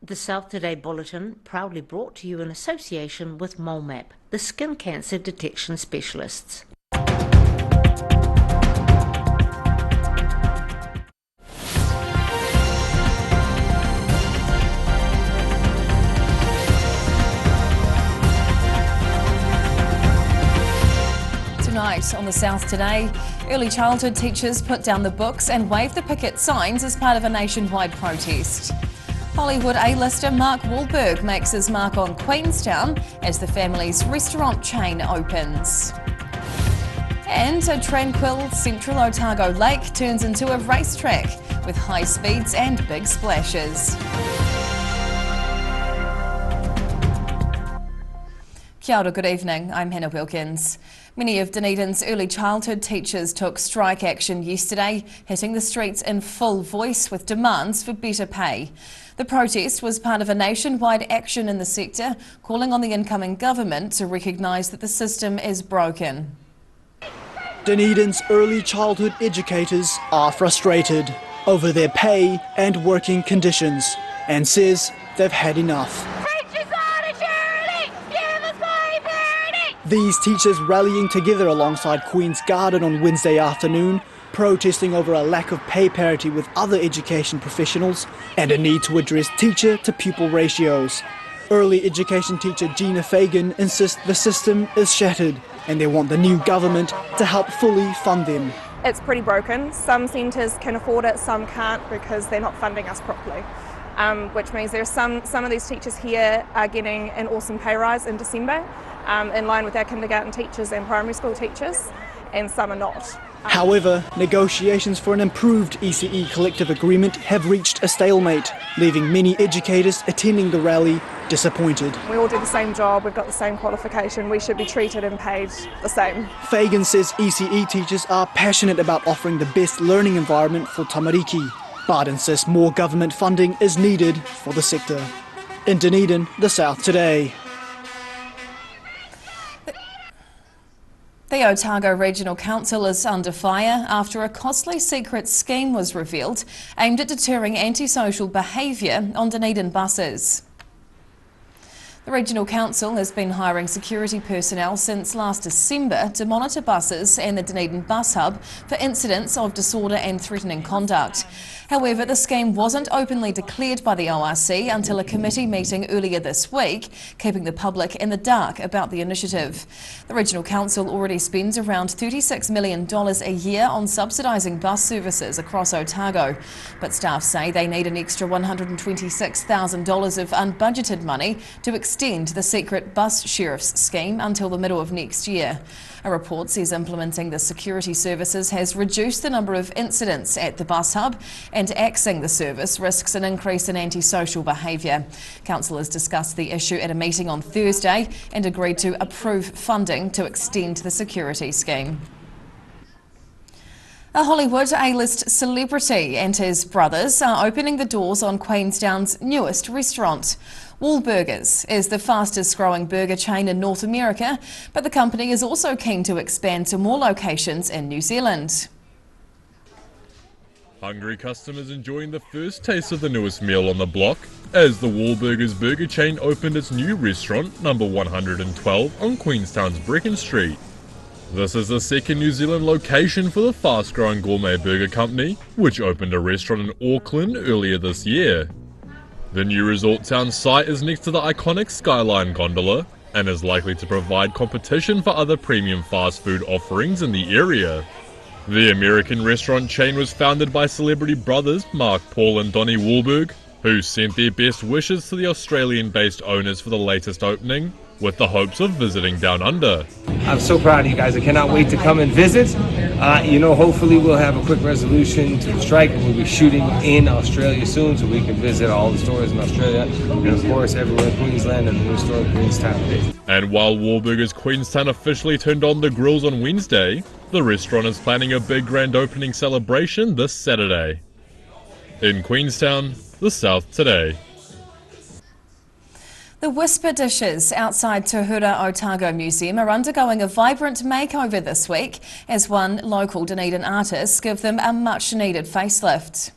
The South Today Bulletin, proudly brought to you in association with MoleMap, the skin cancer detection specialists. Tonight on the South Today, early childhood teachers put down the books and wave the picket signs as part of a nationwide protest. Hollywood A-Lister Mark Wahlberg makes his mark on Queenstown as the family's restaurant chain opens. And a tranquil central Otago lake turns into a racetrack with high speeds and big splashes. Kia ora, good evening. I'm Hannah Wilkins. Many of Dunedin's early childhood teachers took strike action yesterday, hitting the streets in full voice with demands for better pay. The protest was part of a nationwide action in the sector, calling on the incoming government to recognise that the system is broken. Dunedin's early childhood educators are frustrated over their pay and working conditions and says they've had enough. These teachers rallying together alongside Queen's Garden on Wednesday afternoon, protesting over a lack of pay parity with other education professionals and a need to address teacher-to-pupil ratios. Early education teacher Gina Fagan insists the system is shattered and they want the new government to help fully fund them. It's pretty broken. Some centres can afford it, some can't because they're not funding us properly. Which means there's some of these teachers here are getting an awesome pay rise in December, in line with our kindergarten teachers and primary school teachers, and some are not. However, negotiations for an improved ECE collective agreement have reached a stalemate, leaving many educators attending the rally disappointed. We all do the same job, we've got the same qualification, we should be treated and paid the same. Fagan says ECE teachers are passionate about offering the best learning environment for tamariki, but insists more government funding is needed for the sector. In Dunedin, the South Today. The Otago Regional Council is under fire after a costly secret scheme was revealed aimed at deterring antisocial behaviour on Dunedin buses. The Regional Council has been hiring security personnel since last December to monitor buses and the Dunedin bus hub for incidents of disorder and threatening conduct. However, the scheme wasn't openly declared by the ORC until a committee meeting earlier this week, keeping the public in the dark about the initiative. The Regional Council already spends around $36 million a year on subsidising bus services across Otago, but staff say they need an extra $126,000 of unbudgeted money to extend the secret bus sheriff's scheme until the middle of next year. A report says implementing the security services has reduced the number of incidents at the bus hub, and axing the service risks an increase in antisocial behaviour. Councillors discussed the issue at a meeting on Thursday and agreed to approve funding to extend the security scheme. A Hollywood A-list celebrity and his brothers are opening the doors on Queenstown's newest restaurant. Wahlburgers is the fastest growing burger chain in North America, but the company is also keen to expand to more locations in New Zealand. Hungry customers enjoying the first taste of the newest meal on the block as the Wahlburgers burger chain opened its new restaurant, number 112, on Queenstown's Brecken Street. This is the second New Zealand location for the fast-growing gourmet burger company, which opened a restaurant in Auckland earlier this year. The new resort town site is next to the iconic Skyline gondola and is likely to provide competition for other premium fast food offerings in the area. The American restaurant chain was founded by celebrity brothers Mark, Paul and Donnie Wahlberg, who sent their best wishes to the Australian-based owners for the latest opening, with the hopes of visiting Down Under. I'm so proud of you guys. I cannot wait to come and visit. Hopefully we'll have a quick resolution to the strike, and we'll be shooting in Australia soon so we can visit all the stores in Australia and of course everywhere in Queensland and the new store in Queenstown. And while Wahlburgers Queenstown officially turned on the grills on Wednesday, the restaurant is planning a big grand opening celebration this Saturday. In Queenstown, the South Today. The Whisper dishes outside Tuhura Otago Museum are undergoing a vibrant makeover this week as one local Dunedin artist give them a much needed facelift.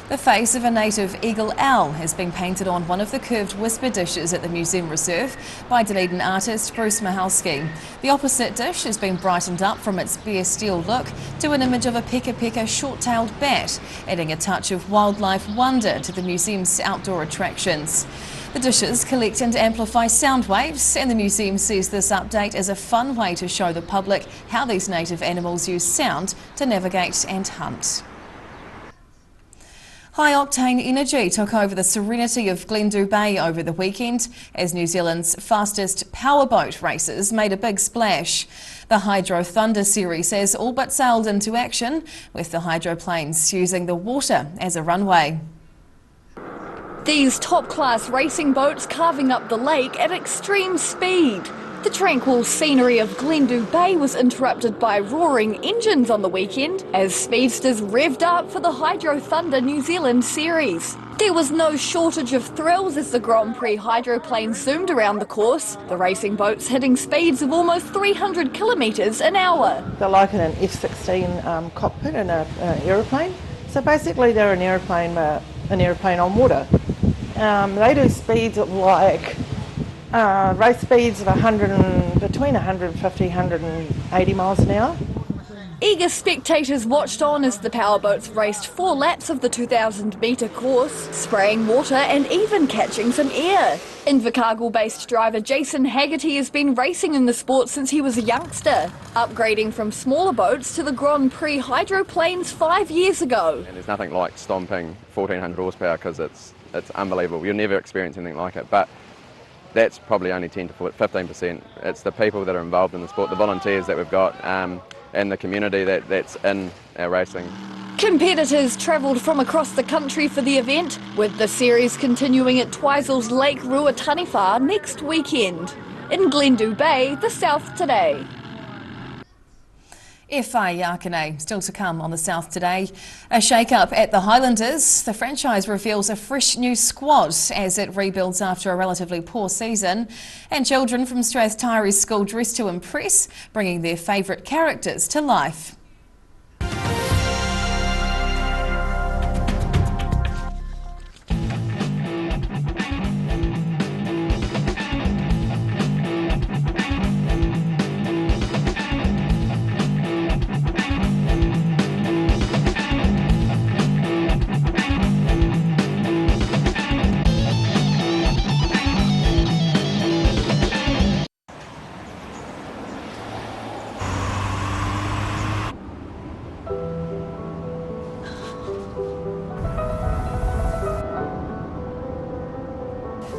The face of a native eagle owl has been painted on one of the curved whisper dishes at the museum reserve by Dunedin artist Bruce Mahalski. The opposite dish has been brightened up from its bare steel look to an image of a pecker short-tailed bat, adding a touch of wildlife wonder to the museum's outdoor attractions. The dishes collect and amplify sound waves, and the museum sees this update as a fun way to show the public how these native animals use sound to navigate and hunt. High-octane energy took over the serenity of Glendhu Bay over the weekend as New Zealand's fastest powerboat races made a big splash. The Hydro Thunder series has all but sailed into action, with the hydroplanes using the water as a runway. These top-class racing boats carving up the lake at extreme speed. The tranquil scenery of Glendhu Bay was interrupted by roaring engines on the weekend as speedsters revved up for the Hydro Thunder New Zealand series. There was no shortage of thrills as the Grand Prix hydroplanes zoomed around the course, the racing boats hitting speeds of almost 300 kilometres an hour. They're like in an F-16 cockpit in an aeroplane. So basically they're an aeroplane on water. They do speeds of like race speeds of between 150 and 180 miles an hour. Eager spectators watched on as the powerboats raced 4 laps of the 2,000-metre course, spraying water and even catching some air. Invercargill-based driver Jason Haggerty has been racing in the sport since he was a youngster, upgrading from smaller boats to the Grand Prix hydroplanes 5 years ago. And there's nothing like stomping 1,400 horsepower because it's unbelievable. You'll never experience anything like it. But that's probably only 10 to 15%. It's the people that are involved in the sport, the volunteers that we've got, and the community that's in our racing. Competitors travelled from across the country for the event, with the series continuing at Twisel's Lake Ruataniwha next weekend. In Glendhu Bay, the South Today. FA Yakane still to come on the South Today. A shake-up at the Highlanders. The franchise reveals a fresh new squad as it rebuilds after a relatively poor season. And children from Strathtyre School dressed to impress, bringing their favourite characters to life.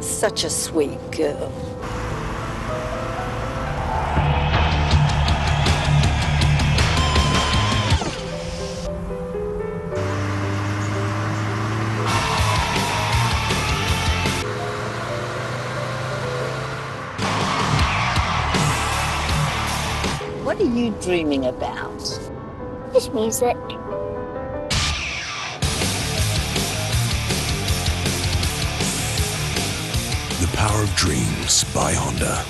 Such a sweet girl. What are you dreaming about? Just music. The Power of Dreams by Honda.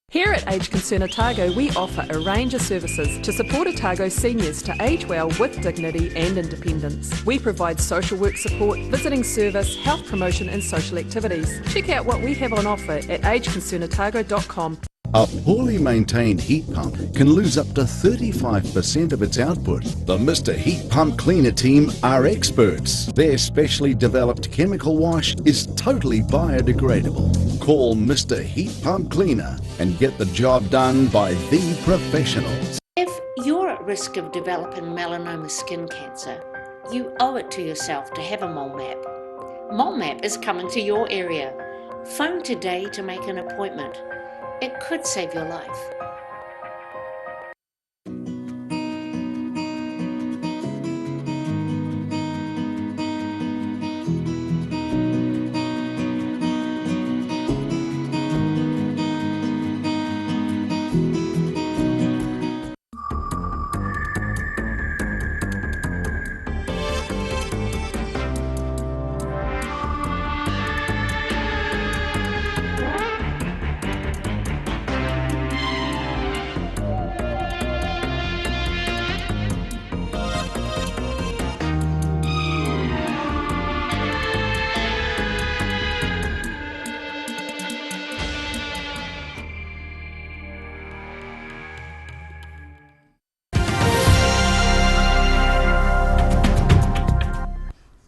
Here at Age Concern Otago, we offer a range of services to support Otago seniors to age well with dignity and independence. We provide social work support, visiting service, health promotion and social activities. Check out what we have on offer at ageconcernotago.com. A poorly maintained heat pump can lose up to 35% of its output. The Mr. Heat Pump Cleaner team are experts. Their specially developed chemical wash is totally biodegradable. Call Mr. Heat Pump Cleaner and get the job done by the professionals. If you're at risk of developing melanoma skin cancer, you owe it to yourself to have a mole map. Mole map is coming to your area. Phone today to make an appointment. It could save your life.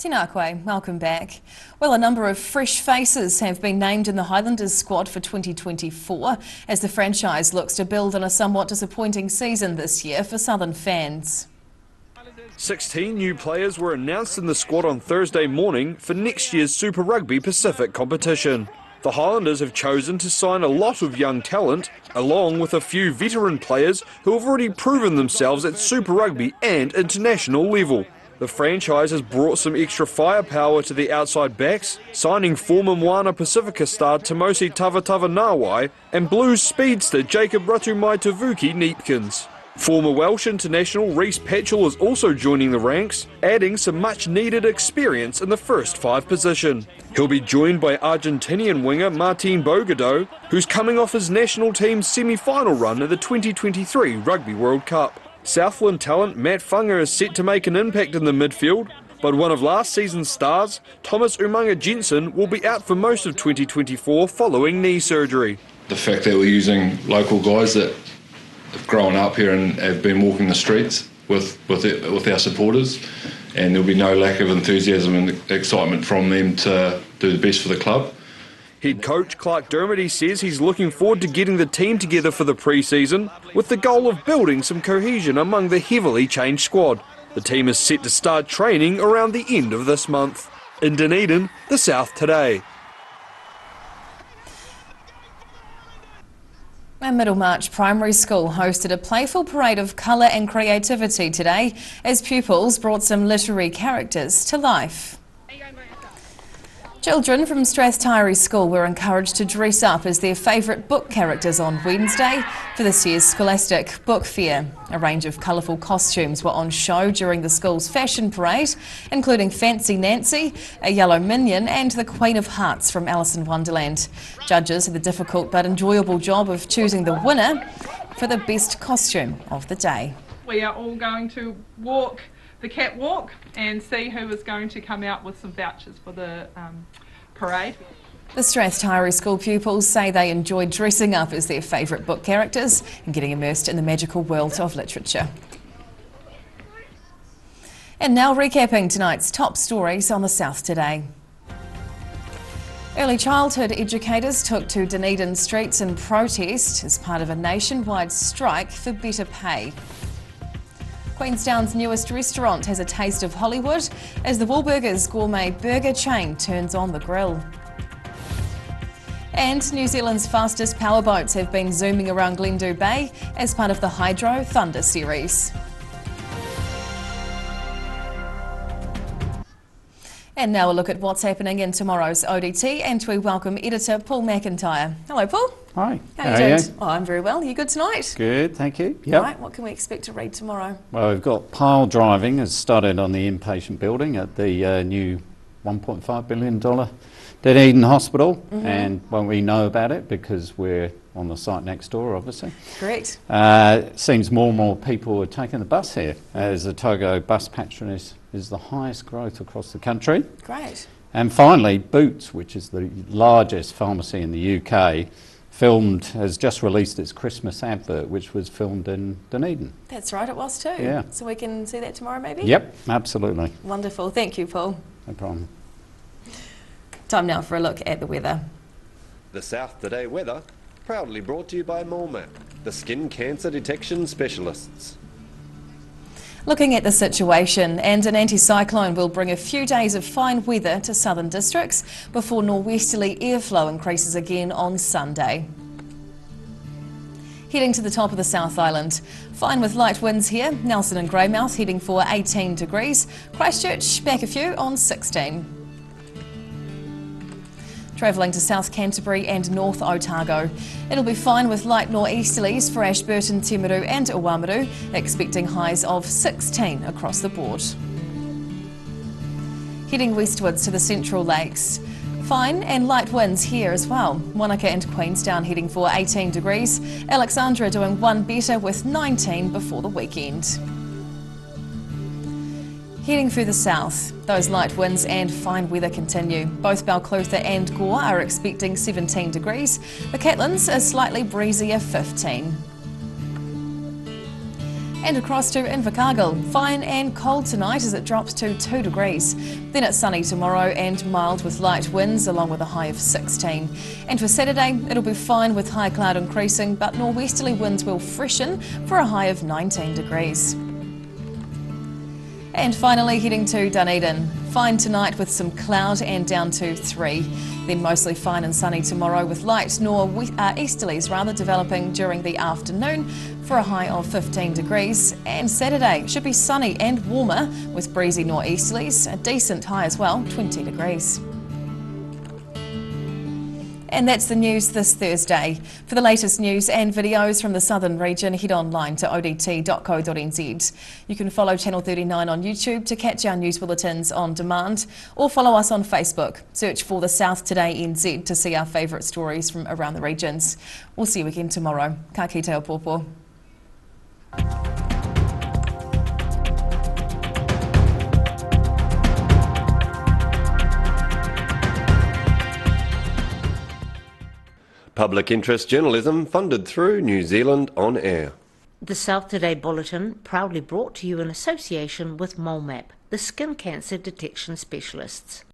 Tēnā koe, welcome back. Well, a number of fresh faces have been named in the Highlanders squad for 2024 as the franchise looks to build on a somewhat disappointing season this year for Southern fans. 16 new players were announced in the squad on Thursday morning for next year's Super Rugby Pacific competition. The Highlanders have chosen to sign a lot of young talent, along with a few veteran players who have already proven themselves at Super Rugby and international level. The franchise has brought some extra firepower to the outside backs, signing former Moana Pacifica star Tamosi Tavatava-Nawai and Blues speedster Jacob Ratumai-Tavuki Neepkins. Former Welsh international Rhys Patchell is also joining the ranks, adding some much-needed experience in the first 5 position. He'll be joined by Argentinian winger Martin Bogado, who's coming off his national team's semi-final run at the 2023 Rugby World Cup. Southland talent Matt Funga is set to make an impact in the midfield, but one of last season's stars, Thomas Umanga Jensen, will be out for most of 2024 following knee surgery. The fact that we're using local guys that have grown up here and have been walking the streets with our supporters, and there'll be no lack of enthusiasm and excitement from them to do the best for the club. Head coach Clark Dermody says he's looking forward to getting the team together for the pre-season with the goal of building some cohesion among the heavily changed squad. The team is set to start training around the end of this month. In Dunedin, the South Today. A Middlemarch Primary School hosted a playful parade of colour and creativity today as pupils brought some literary characters to life. Children from Strathtyre School were encouraged to dress up as their favourite book characters on Wednesday for this year's Scholastic Book Fair. A range of colourful costumes were on show during the school's fashion parade, including Fancy Nancy, a yellow minion and the Queen of Hearts from Alice in Wonderland. Judges had the difficult but enjoyable job of choosing the winner for the best costume of the day. We are all going to walk the catwalk and see who is going to come out with some vouchers for the parade. The Strathtyre School pupils say they enjoyed dressing up as their favourite book characters and getting immersed in the magical world of literature. And now recapping tonight's top stories on the South Today. Early childhood educators took to Dunedin streets in protest as part of a nationwide strike for better pay. Queenstown's newest restaurant has a taste of Hollywood as the Wahlburgers gourmet burger chain turns on the grill. And New Zealand's fastest powerboats have been zooming around Glendhu Bay as part of the Hydro Thunder series. And now a look at what's happening in tomorrow's ODT, and we welcome editor Paul McIntyre. Hello, Paul. Hi. How are you doing? Oh, I'm very well. You good tonight? Good, thank you. Yep. Right, what can we expect to read tomorrow? Well, we've got pile driving has started on the inpatient building at the new $1.5 billion Dunedin Hospital, and well, we know about it because we're on the site next door, obviously. Correct. Seems more and more people are taking the bus here, as Otago bus patronage is the highest growth across the country. Great. And finally, Boots, which is the largest pharmacy in the UK, has just released its Christmas advert, which was filmed in Dunedin. That's right, it was too. Yeah. So we can see that tomorrow maybe? Yep, absolutely. Wonderful. Thank you, Paul. No problem. Time now for a look at the weather. The South Today weather, proudly brought to you by MoleMap, the skin cancer detection specialists. Looking at the situation, and an anticyclone will bring a few days of fine weather to southern districts before norwesterly airflow increases again on Sunday. Heading to the top of the South Island. Fine with light winds here. Nelson and Greymouth heading for 18 degrees. Christchurch back a few on 16. Travelling to South Canterbury and North Otago. It'll be fine with light nor'easterlies for Ashburton, Timaru and Oamaru, expecting highs of 16 across the board. Heading westwards to the Central Lakes. Fine and light winds here as well. Wanaka and Queenstown heading for 18 degrees. Alexandra doing one better with 19 before the weekend. Heading further south, those light winds and fine weather continue. Both Balclutha and Gore are expecting 17 degrees. The Catlins a slightly breezier 15. And across to Invercargill, fine and cold tonight as it drops to 2 degrees. Then it's sunny tomorrow and mild with light winds along with a high of 16. And for Saturday, it'll be fine with high cloud increasing, but norwesterly winds will freshen for a high of 19 degrees. And finally heading to Dunedin. Fine tonight with some cloud and down to 3. Then mostly fine and sunny tomorrow with light easterlies developing during the afternoon for a high of 15 degrees. And Saturday should be sunny and warmer with breezy nor'easterlies, a decent high as well, 20 degrees. And that's the news this Thursday. For the latest news and videos from the southern region, head online to odt.co.nz. You can follow Channel 39 on YouTube to catch our news bulletins on demand, or follow us on Facebook. Search for the South Today NZ to see our favourite stories from around the regions. We'll see you again tomorrow. Ka kite o pōpō. Public interest journalism funded through New Zealand On Air. The South Today Bulletin proudly brought to you in association with MoleMap, the skin cancer detection specialists.